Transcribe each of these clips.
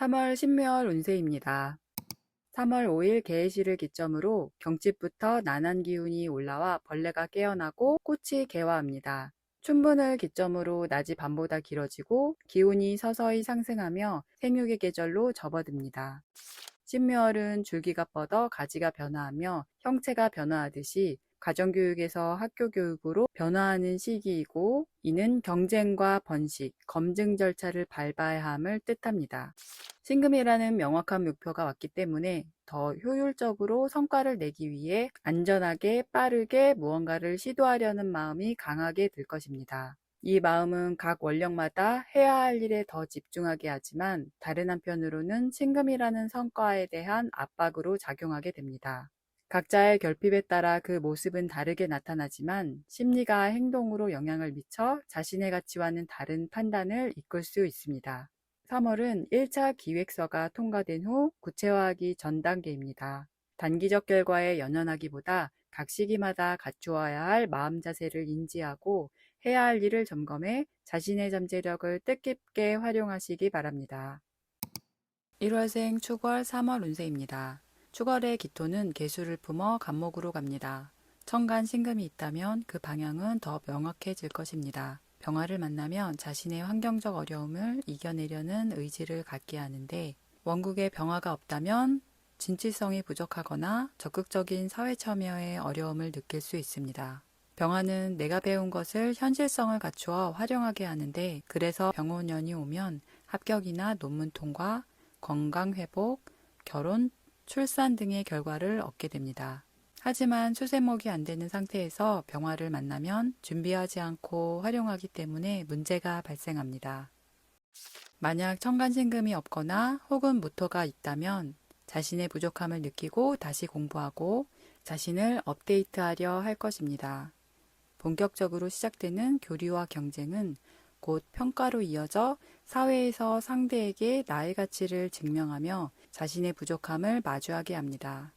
3월 신묘월 운세입니다. 3월 5일 개해시를 기점으로 경칩부터 난한 기운이 올라와 벌레가 깨어나고 꽃이 개화합니다. 춘분을 기점으로 낮이 밤보다 길어지고 기온이 서서히 상승하며 생육의 계절로 접어듭니다. 신묘월은 줄기가 뻗어 가지가 변화하며 형체가 변화하듯이 가정교육에서 학교교육으로 변화하는 시기이고, 이는 경쟁과 번식, 검증 절차를 밟아야 함을 뜻합니다. 신금이라는 명확한 목표가 왔기 때문에 더 효율적으로 성과를 내기 위해 안전하게 빠르게 무언가를 시도하려는 마음이 강하게 들 것입니다. 이 마음은 각 원력마다 해야 할 일에 더 집중하게 하지만, 다른 한편으로는 신금이라는 성과에 대한 압박으로 작용하게 됩니다. 각자의 결핍에 따라 그 모습은 다르게 나타나지만, 심리가 행동으로 영향을 미쳐 자신의 가치와는 다른 판단을 이끌 수 있습니다. 3월은 1차 기획서가 통과된 후 구체화하기 전 단계입니다. 단기적 결과에 연연하기보다 각 시기마다 갖추어야 할 마음 자세를 인지하고 해야 할 일을 점검해 자신의 잠재력을 뜻깊게 활용하시기 바랍니다. 1월생 축월 3월 운세입니다. 축월의 기토는 계수를 품어 간목으로 갑니다. 천간 신금이 있다면 그 방향은 더 명확해질 것입니다. 병화를 만나면 자신의 환경적 어려움을 이겨내려는 의지를 갖게 하는데, 원국에 병화가 없다면 진취성이 부족하거나 적극적인 사회 참여에 어려움을 느낄 수 있습니다. 병화는 내가 배운 것을 현실성을 갖추어 활용하게 하는데, 그래서 병원년이 오면 합격이나 논문 통과, 건강 회복, 결혼, 출산 등의 결과를 얻게 됩니다. 하지만 수세목이 안 되는 상태에서 병화를 만나면 준비하지 않고 활용하기 때문에 문제가 발생합니다. 만약 천간신금이 없거나 혹은 무토가 있다면 자신의 부족함을 느끼고 다시 공부하고 자신을 업데이트하려 할 것입니다. 본격적으로 시작되는 교류와 경쟁은 곧 평가로 이어져 사회에서 상대에게 나의 가치를 증명하며 자신의 부족함을 마주하게 합니다.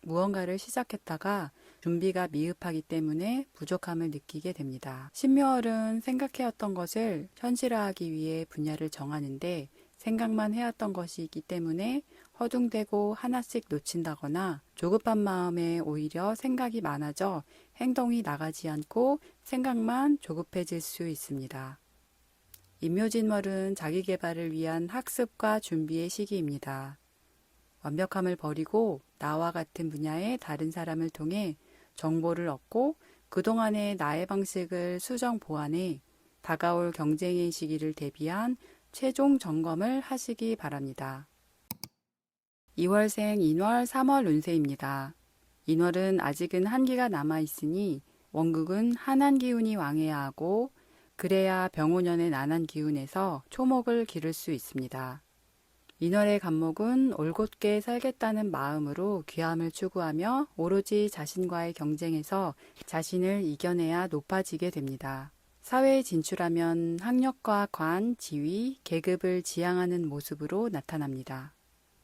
무언가를 시작했다가 준비가 미흡하기 때문에 부족함을 느끼게 됩니다. 신묘월은 생각해왔던 것을 현실화하기 위해 분야를 정하는데, 생각만 해왔던 것이기 때문에 허둥대고 하나씩 놓친다거나 조급한 마음에 오히려 생각이 많아져 행동이 나가지 않고 생각만 조급해질 수 있습니다. 임묘진월은 자기 개발을 위한 학습과 준비의 시기입니다. 완벽함을 버리고 나와 같은 분야의 다른 사람을 통해 정보를 얻고 그동안의 나의 방식을 수정 보완해 다가올 경쟁의 시기를 대비한 최종 점검을 하시기 바랍니다. 2월생 인월 3월 운세입니다. 인월은 아직은 한기가 남아있으니 원국은 한한 기운이 왕해야 하고, 그래야 병오년의 난한 기운에서 초목을 기를 수 있습니다. 인월의 간목은 올곧게 살겠다는 마음으로 귀함을 추구하며 오로지 자신과의 경쟁에서 자신을 이겨내야 높아지게 됩니다. 사회에 진출하면 학력과 관, 지위, 계급을 지향하는 모습으로 나타납니다.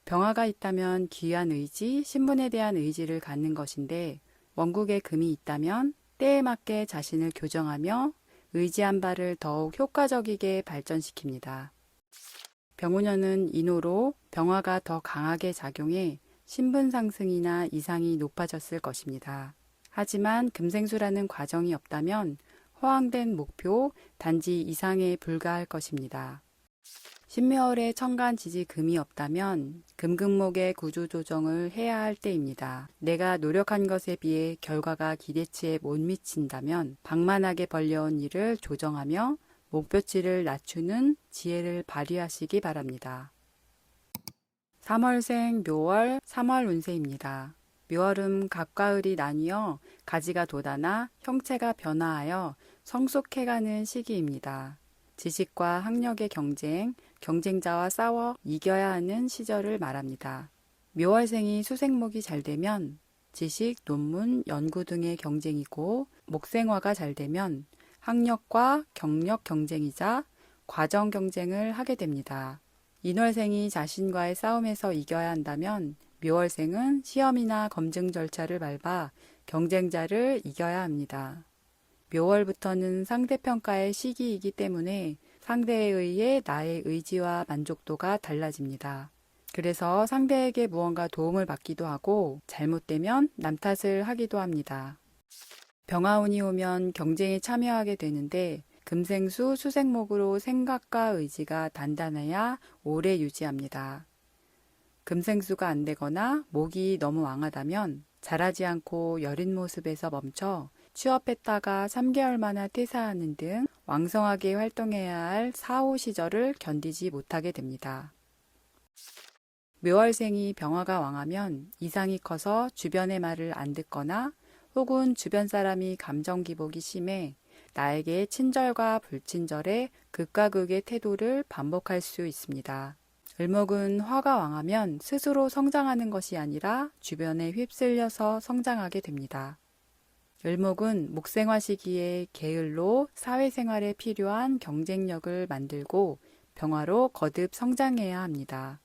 병화가 있다면 귀한 의지, 신분에 대한 의지를 갖는 것인데, 원국에 금이 있다면 때에 맞게 자신을 교정하며 의지한 바를 더욱 효과적이게 발전시킵니다. 병오년은 인호로 병화가 더 강하게 작용해 신분 상승이나 이상이 높아졌을 것입니다. 하지만 금생수라는 과정이 없다면 허황된 목표, 단지 이상에 불과할 것입니다. 신묘월에 천간 지지 금이 없다면 금금목의 구조조정을 해야 할 때입니다. 내가 노력한 것에 비해 결과가 기대치에 못 미친다면 방만하게 벌려온 일을 조정하며 목표치를 낮추는 지혜를 발휘하시기 바랍니다. 3월생 묘월 3월 운세입니다. 묘월은 갑과 을이 나뉘어 가지가 돋아나 형체가 변화하여 성숙해가는 시기입니다. 지식과 학력의 경쟁, 경쟁자와 싸워 이겨야 하는 시절을 말합니다. 묘월생이 수생목이 잘 되면 지식, 논문, 연구 등의 경쟁이고, 목생화가 잘 되면 학력과 경력 경쟁이자 과정 경쟁을 하게 됩니다. 인월생이 자신과의 싸움에서 이겨야 한다면 묘월생은 시험이나 검증 절차를 밟아 경쟁자를 이겨야 합니다. 묘월부터는 상대평가의 시기이기 때문에 상대에 의해 나의 의지와 만족도가 달라집니다. 그래서 상대에게 무언가 도움을 받기도 하고 잘못되면 남 탓을 하기도 합니다. 병화운이 오면 경쟁에 참여하게 되는데 금생수 수생목으로 생각과 의지가 단단해야 오래 유지합니다. 금생수가 안 되거나 목이 너무 왕하다면 자라지 않고 여린 모습에서 멈춰 취업했다가 3개월 만에 퇴사하는 등 왕성하게 활동해야 할 사후 시절을 견디지 못하게 됩니다. 묘월생이 병화가 왕하면 이상이 커서 주변의 말을 안 듣거나 혹은 주변 사람이 감정 기복이 심해 나에게 친절과 불친절의 극과 극의 태도를 반복할 수 있습니다. 을목은 화가 왕하면 스스로 성장하는 것이 아니라 주변에 휩쓸려서 성장하게 됩니다. 을목은 목생화 시기에 게을로 사회생활에 필요한 경쟁력을 만들고 병화로 거듭 성장해야 합니다.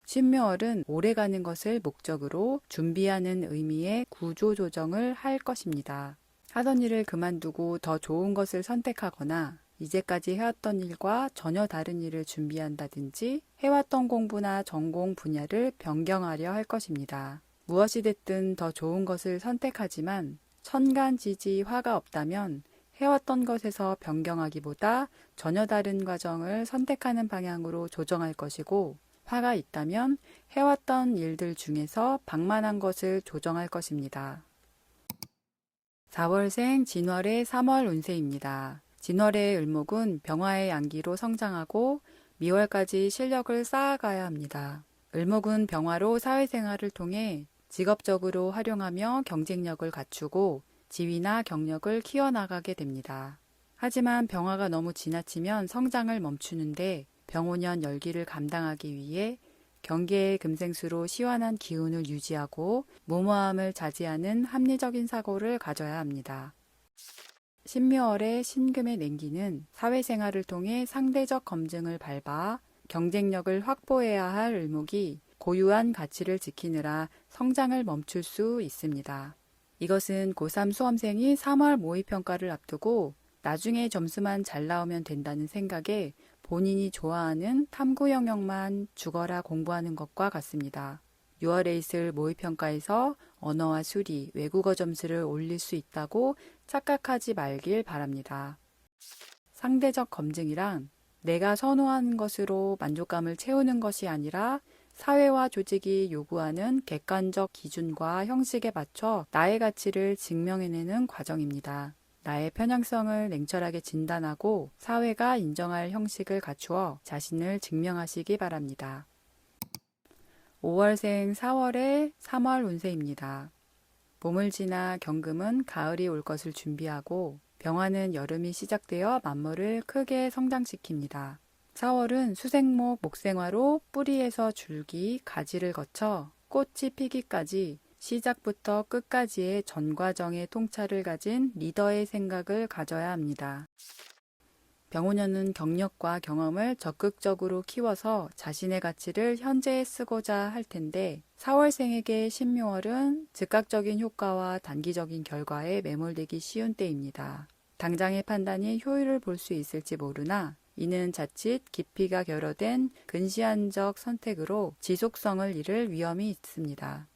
신묘월은 오래가는 것을 목적으로 준비하는 의미의 구조조정을 할 것입니다. 하던 일을 그만두고 더 좋은 것을 선택하거나 이제까지 해왔던 일과 전혀 다른 일을 준비한다든지 해왔던 공부나 전공 분야를 변경하려 할 것입니다. 무엇이 됐든 더 좋은 것을 선택하지만 천간지지 화가 없다면 해왔던 것에서 변경하기보다 전혀 다른 과정을 선택하는 방향으로 조정할 것이고 화가 있다면 해왔던 일들 중에서 방만한 것을 조정할 것입니다. 4월생 진월의 3월 운세입니다. 진월의 을목은 병화의 양기로 성장하고 미월까지 실력을 쌓아가야 합니다. 을목은 병화로 사회생활을 통해 직업적으로 활용하며 경쟁력을 갖추고 지위나 경력을 키워나가게 됩니다. 하지만 병화가 너무 지나치면 성장을 멈추는데 병오년 열기를 감당하기 위해 경계의 금생수로 시원한 기운을 유지하고 무모함을 자제하는 합리적인 사고를 가져야 합니다. 신묘월의 신금의 냉기는 사회생활을 통해 상대적 검증을 밟아 경쟁력을 확보해야 할 을목이 고유한 가치를 지키느라 성장을 멈출 수 있습니다. 이것은 고3 수험생이 3월 모의평가를 앞두고 나중에 점수만 잘 나오면 된다는 생각에 본인이 좋아하는 탐구 영역만 죽어라 공부하는 것과 같습니다. 6월에 있을 모의평가에서 언어와 수리, 외국어 점수를 올릴 수 있다고 착각하지 말길 바랍니다. 상대적 검증이란 내가 선호하는 것으로 만족감을 채우는 것이 아니라 사회와 조직이 요구하는 객관적 기준과 형식에 맞춰 나의 가치를 증명해내는 과정입니다. 나의 편향성을 냉철하게 진단하고 사회가 인정할 형식을 갖추어 자신을 증명하시기 바랍니다. 5월생 4월의 3월 운세입니다. 봄을 지나 경금은 가을이 올 것을 준비하고 병화는 여름이 시작되어 만물을 크게 성장시킵니다. 4월은 수생목 목생화로 뿌리에서 줄기, 가지를 거쳐 꽃이 피기까지 시작부터 끝까지의 전 과정의 통찰을 가진 리더의 생각을 가져야 합니다. 병오년은 경력과 경험을 적극적으로 키워서 자신의 가치를 현재에 쓰고자 할 텐데 4월생에게 신묘월은 즉각적인 효과와 단기적인 결과에 매몰되기 쉬운 때입니다. 당장의 판단이 효율을 볼 수 있을지 모르나 이는 자칫 깊이가 결여된 근시안적 선택으로 지속성을 잃을 위험이 있습니다.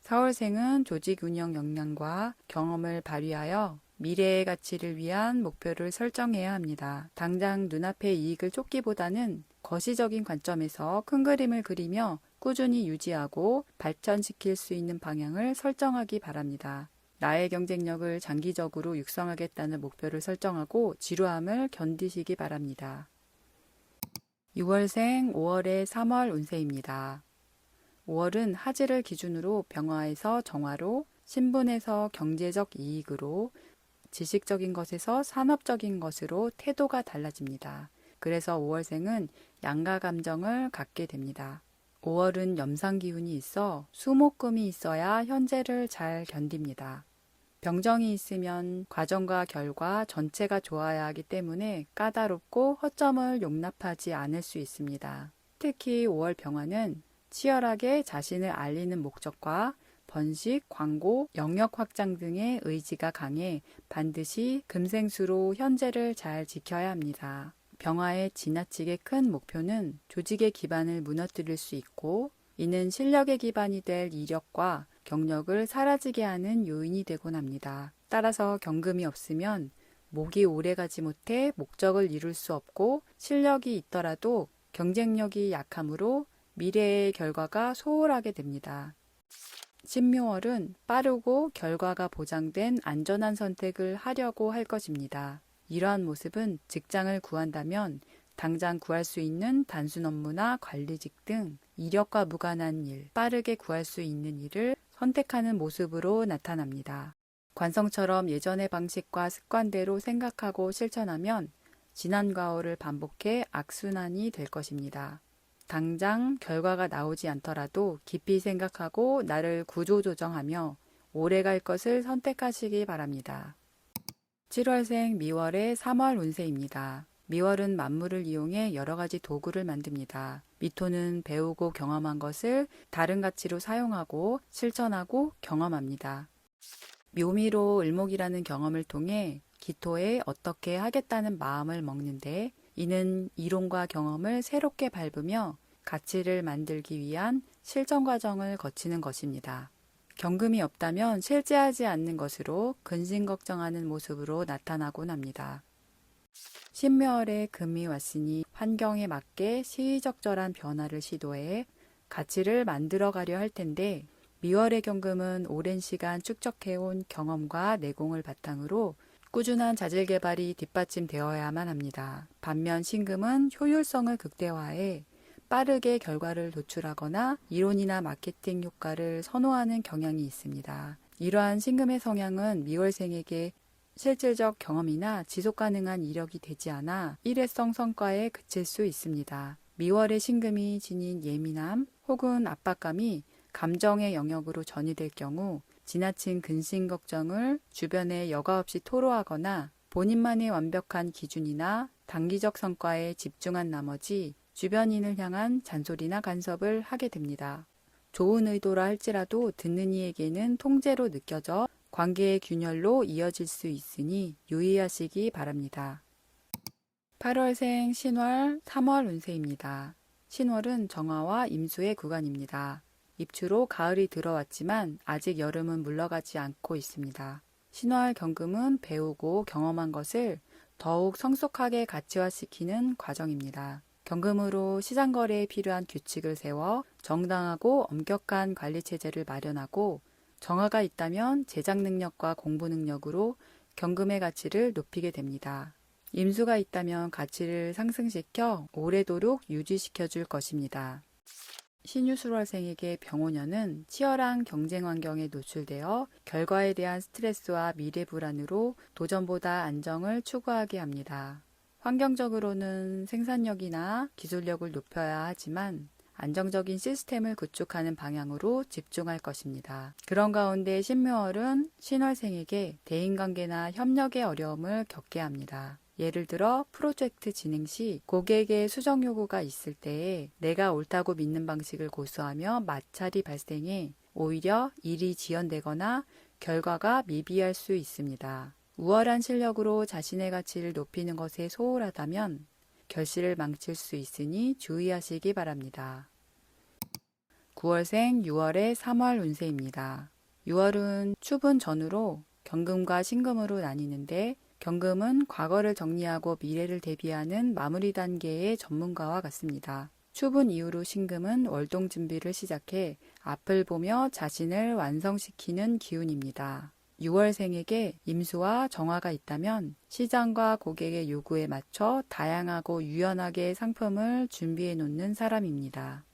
4월생은 조직 운영 역량과 경험을 발휘하여 미래의 가치를 위한 목표를 설정해야 합니다. 당장 눈앞의 이익을 쫓기보다는 거시적인 관점에서 큰 그림을 그리며 꾸준히 유지하고 발전시킬 수 있는 방향을 설정하기 바랍니다. 나의 경쟁력을 장기적으로 육성하겠다는 목표를 설정하고 지루함을 견디시기 바랍니다. 6월생 5월의 3월 운세입니다. 5월은 하지를 기준으로 병화에서 정화로, 신분에서 경제적 이익으로, 지식적인 것에서 산업적인 것으로 태도가 달라집니다. 그래서 5월생은 양가 감정을 갖게 됩니다. 5월은 염상 기운이 있어 수목금이 있어야 현재를 잘 견딥니다. 병정이 있으면 과정과 결과 전체가 좋아야 하기 때문에 까다롭고 허점을 용납하지 않을 수 있습니다. 특히 5월 병화는 치열하게 자신을 알리는 목적과 번식, 광고, 영역 확장 등의 의지가 강해 반드시 금생수로 현재를 잘 지켜야 합니다. 병화의 지나치게 큰 목표는 조직의 기반을 무너뜨릴 수 있고, 이는 실력의 기반이 될 이력과 경력을 사라지게 하는 요인이 되곤 합니다. 따라서 경금이 없으면 목이 오래가지 못해 목적을 이룰 수 없고, 실력이 있더라도 경쟁력이 약하므로 미래의 결과가 소홀하게 됩니다. 신묘월은 빠르고 결과가 보장된 안전한 선택을 하려고 할 것입니다. 이러한 모습은 직장을 구한다면 당장 구할 수 있는 단순 업무나 관리직 등 이력과 무관한 일, 빠르게 구할 수 있는 일을 선택하는 모습으로 나타납니다. 관성처럼 예전의 방식과 습관대로 생각하고 실천하면 지난 과오를 반복해 악순환이 될 것입니다. 당장 결과가 나오지 않더라도 깊이 생각하고 나를 구조조정하며 오래갈 것을 선택하시기 바랍니다. 7월생 미월의 3월 운세입니다. 미월은 만물을 이용해 여러 가지 도구를 만듭니다. 미토는 배우고 경험한 것을 다른 가치로 사용하고 실천하고 경험합니다. 묘미로 을목이라는 경험을 통해 기토에 어떻게 하겠다는 마음을 먹는데, 이는 이론과 경험을 새롭게 밟으며 가치를 만들기 위한 실전 과정을 거치는 것입니다. 경금이 없다면 실제하지 않는 것으로 근심 걱정하는 모습으로 나타나곤 합니다. 신묘월에 금이 왔으니 환경에 맞게 시의적절한 변화를 시도해 가치를 만들어 가려 할 텐데, 미월의 경금은 오랜 시간 축적해온 경험과 내공을 바탕으로 꾸준한 자질 개발이 뒷받침되어야만 합니다. 반면 신금은 효율성을 극대화해 빠르게 결과를 도출하거나 이론이나 마케팅 효과를 선호하는 경향이 있습니다. 이러한 신금의 성향은 미월생에게 실질적 경험이나 지속 가능한 이력이 되지 않아 일회성 성과에 그칠 수 있습니다. 미월의 신금이 지닌 예민함 혹은 압박감이 감정의 영역으로 전이될 경우 지나친 근심 걱정을 주변에 여과 없이 토로하거나 본인만의 완벽한 기준이나 단기적 성과에 집중한 나머지 주변인을 향한 잔소리나 간섭을 하게 됩니다. 좋은 의도라 할지라도 듣는 이에게는 통제로 느껴져 관계의 균열로 이어질 수 있으니 유의하시기 바랍니다. 8월생 신월 3월 운세입니다. 신월은 정화와 임수의 구간입니다. 입추로 가을이 들어왔지만 아직 여름은 물러가지 않고 있습니다. 신월 경금은 배우고 경험한 것을 더욱 성숙하게 가치화시키는 과정입니다. 경금으로 시장 거래에 필요한 규칙을 세워 정당하고 엄격한 관리 체제를 마련하고, 정화가 있다면 제작 능력과 공부 능력으로 경금의 가치를 높이게 됩니다. 임수가 있다면 가치를 상승시켜 오래도록 유지시켜 줄 것입니다. 신유술월생에게 병오년은 치열한 경쟁 환경에 노출되어 결과에 대한 스트레스와 미래 불안으로 도전보다 안정을 추구하게 합니다. 환경적으로는 생산력이나 기술력을 높여야 하지만 안정적인 시스템을 구축하는 방향으로 집중할 것입니다. 그런 가운데 신묘월은 신월생에게 대인관계나 협력의 어려움을 겪게 합니다. 예를 들어 프로젝트 진행 시 고객의 수정 요구가 있을 때에 내가 옳다고 믿는 방식을 고수하며 마찰이 발생해 오히려 일이 지연되거나 결과가 미비할 수 있습니다. 우월한 실력으로 자신의 가치를 높이는 것에 소홀하다면 결실을 망칠 수 있으니 주의하시기 바랍니다. 9월생 6월의 3월 운세입니다. 6월은 추분 전후로 경금과 신금으로 나뉘는데, 경금은 과거를 정리하고 미래를 대비하는 마무리 단계의 전문가와 같습니다. 추분 이후로 신금은 월동 준비를 시작해 앞을 보며 자신을 완성시키는 기운입니다. 6월생에게 임수와 정화가 있다면 시장과 고객의 요구에 맞춰 다양하고 유연하게 상품을 준비해 놓는 사람입니다.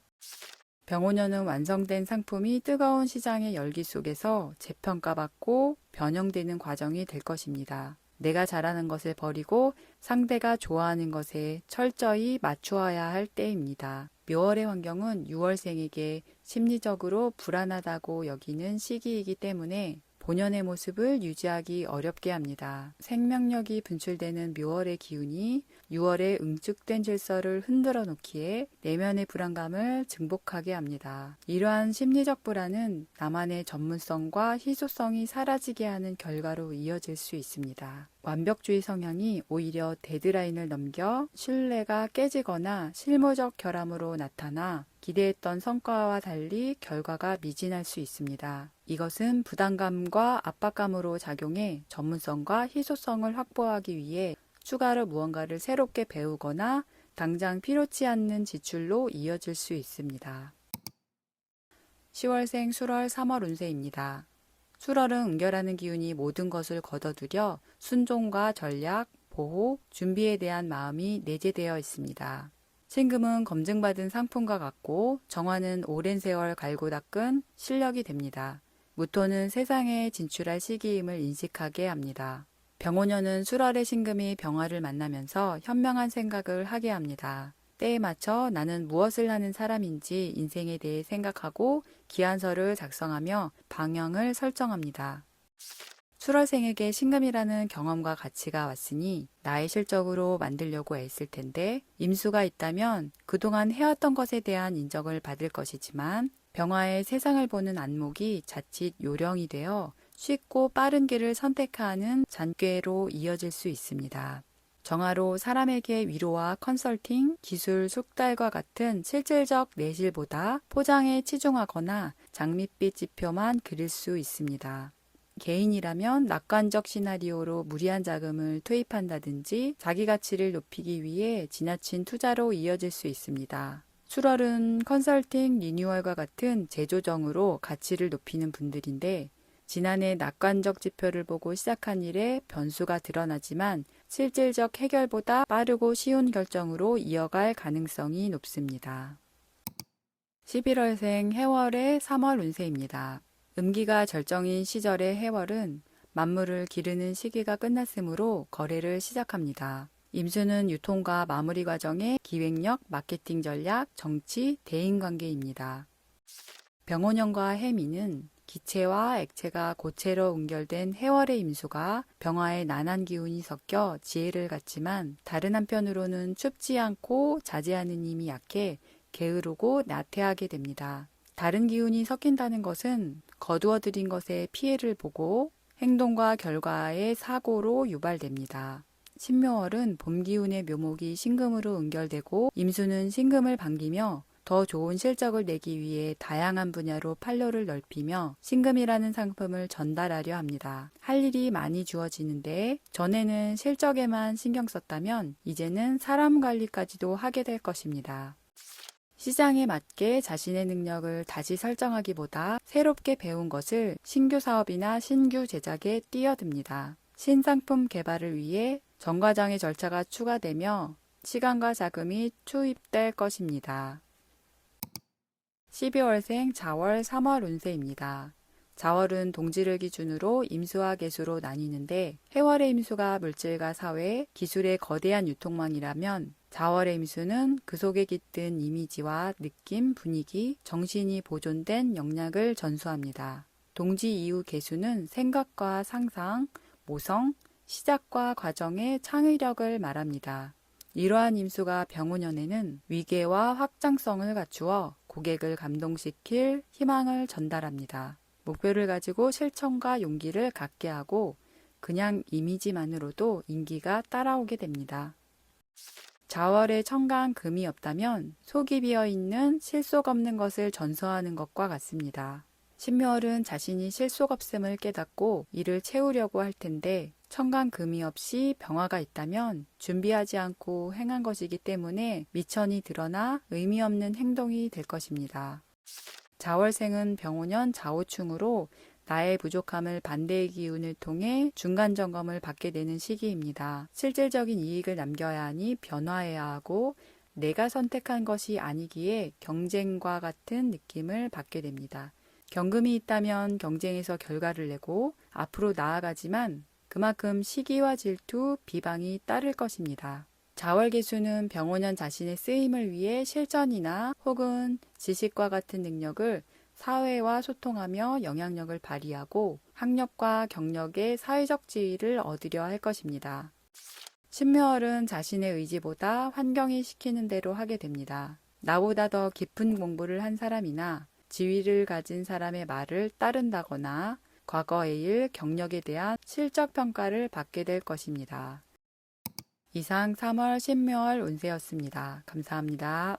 병오년은 완성된 상품이 뜨거운 시장의 열기 속에서 재평가받고 변형되는 과정이 될 것입니다. 내가 잘하는 것을 버리고 상대가 좋아하는 것에 철저히 맞추어야 할 때입니다. 묘월의 환경은 6월생에게 심리적으로 불안하다고 여기는 시기이기 때문에 본연의 모습을 유지하기 어렵게 합니다. 생명력이 분출되는 묘월의 기운이 6월에 응축된 질서를 흔들어 놓기에 내면의 불안감을 증폭하게 합니다. 이러한 심리적 불안은 나만의 전문성과 희소성이 사라지게 하는 결과로 이어질 수 있습니다. 완벽주의 성향이 오히려 데드라인을 넘겨 신뢰가 깨지거나 실무적 결함으로 나타나 기대했던 성과와 달리 결과가 미진할 수 있습니다. 이것은 부담감과 압박감으로 작용해 전문성과 희소성을 확보하기 위해 추가로 무언가를 새롭게 배우거나 당장 필요치 않는 지출로 이어질 수 있습니다. 10월생 술월 3월 운세입니다. 술월은 응결하는 기운이 모든 것을 걷어들여 순종과 전략, 보호, 준비에 대한 마음이 내재되어 있습니다. 신금은 검증받은 상품과 같고 정화는 오랜 세월 갈고 닦은 실력이 됩니다. 무토는 세상에 진출할 시기임을 인식하게 합니다. 병오년은 술월의 신금이 병화를 만나면서 현명한 생각을 하게 합니다. 때에 맞춰 나는 무엇을 하는 사람인지 인생에 대해 생각하고 기한서를 작성하며 방향을 설정합니다. 술월생에게 신금이라는 경험과 가치가 왔으니 나의 실적으로 만들려고 애쓸 텐데 임수가 있다면 그동안 해왔던 것에 대한 인정을 받을 것이지만 병화의 세상을 보는 안목이 자칫 요령이 되어 쉽고 빠른 길을 선택하는 잔꾀로 이어질 수 있습니다. 정화로 사람에게 위로와 컨설팅, 기술, 숙달과 같은 실질적 내실보다 포장에 치중하거나 장밋빛 지표만 그릴 수 있습니다. 개인이라면 낙관적 시나리오로 무리한 자금을 투입한다든지 자기 가치를 높이기 위해 지나친 투자로 이어질 수 있습니다. 술월은 컨설팅, 리뉴얼과 같은 재조정으로 가치를 높이는 분들인데 지난해 낙관적 지표를 보고 시작한 일에 변수가 드러나지만 실질적 해결보다 빠르고 쉬운 결정으로 이어갈 가능성이 높습니다. 11월생 해월의 3월 운세입니다. 음기가 절정인 시절의 해월은 만물을 기르는 시기가 끝났으므로 거래를 시작합니다. 임수는 유통과 마무리 과정의 기획력, 마케팅 전략, 정치, 대인관계입니다. 병오년과 해미는 기체와 액체가 고체로 응결된 해월의 임수가 병화의 난한 기운이 섞여 지혜를 갖지만 다른 한편으로는 춥지 않고 자제하는 힘이 약해 게으르고 나태하게 됩니다. 다른 기운이 섞인다는 것은 거두어들인 것에 피해를 보고 행동과 결과의 사고로 유발됩니다. 신묘월은 봄 기운의 묘목이 신금으로 응결되고 임수는 신금을 반기며 더 좋은 실적을 내기 위해 다양한 분야로 판로를 넓히며 신금이라는 상품을 전달하려 합니다. 할 일이 많이 주어지는데 전에는 실적에만 신경 썼다면 이제는 사람 관리까지도 하게 될 것입니다. 시장에 맞게 자신의 능력을 다시 설정하기보다 새롭게 배운 것을 신규 사업이나 신규 제작에 뛰어듭니다. 신상품 개발을 위해 전과장의 절차가 추가되며 시간과 자금이 투입될 것입니다. 12월생 자월 3월 운세입니다. 자월은 동지를 기준으로 임수와 계수로 나뉘는데 해월의 임수가 물질과 사회, 기술의 거대한 유통망이라면 자월의 임수는 그 속에 깃든 이미지와 느낌, 분위기, 정신이 보존된 영역을 전수합니다. 동지 이후 계수는 생각과 상상, 모성, 시작과 과정의 창의력을 말합니다. 이러한 임수가 병오년에는 위계와 확장성을 갖추어 고객을 감동시킬 희망을 전달합니다. 목표를 가지고 실천과 용기를 갖게 하고 그냥 이미지만으로도 인기가 따라오게 됩니다. 자월에 천간 금이 없다면 속이 비어있는 실속 없는 것을 전서하는 것과 같습니다. 신묘월은 자신이 실속 없음을 깨닫고 이를 채우려고 할 텐데 천간 금이 없이 병화가 있다면 준비하지 않고 행한 것이기 때문에 미천이 드러나 의미 없는 행동이 될 것입니다. 자월생은 병오년 자오충으로 나의 부족함을 반대의 기운을 통해 중간 점검을 받게 되는 시기입니다. 실질적인 이익을 남겨야 하니 변화해야 하고 내가 선택한 것이 아니기에 경쟁과 같은 느낌을 받게 됩니다. 경금이 있다면 경쟁에서 결과를 내고 앞으로 나아가지만 그만큼 시기와 질투, 비방이 따를 것입니다. 자월계수는 병오년 자신의 쓰임을 위해 실전이나 혹은 지식과 같은 능력을 사회와 소통하며 영향력을 발휘하고 학력과 경력의 사회적 지위를 얻으려 할 것입니다. 신묘월은 자신의 의지보다 환경이 시키는 대로 하게 됩니다. 나보다 더 깊은 공부를 한 사람이나 지위를 가진 사람의 말을 따른다거나 과거의 일, 경력에 대한 실적 평가를 받게 될 것입니다. 이상 3월 신묘월 운세였습니다. 감사합니다.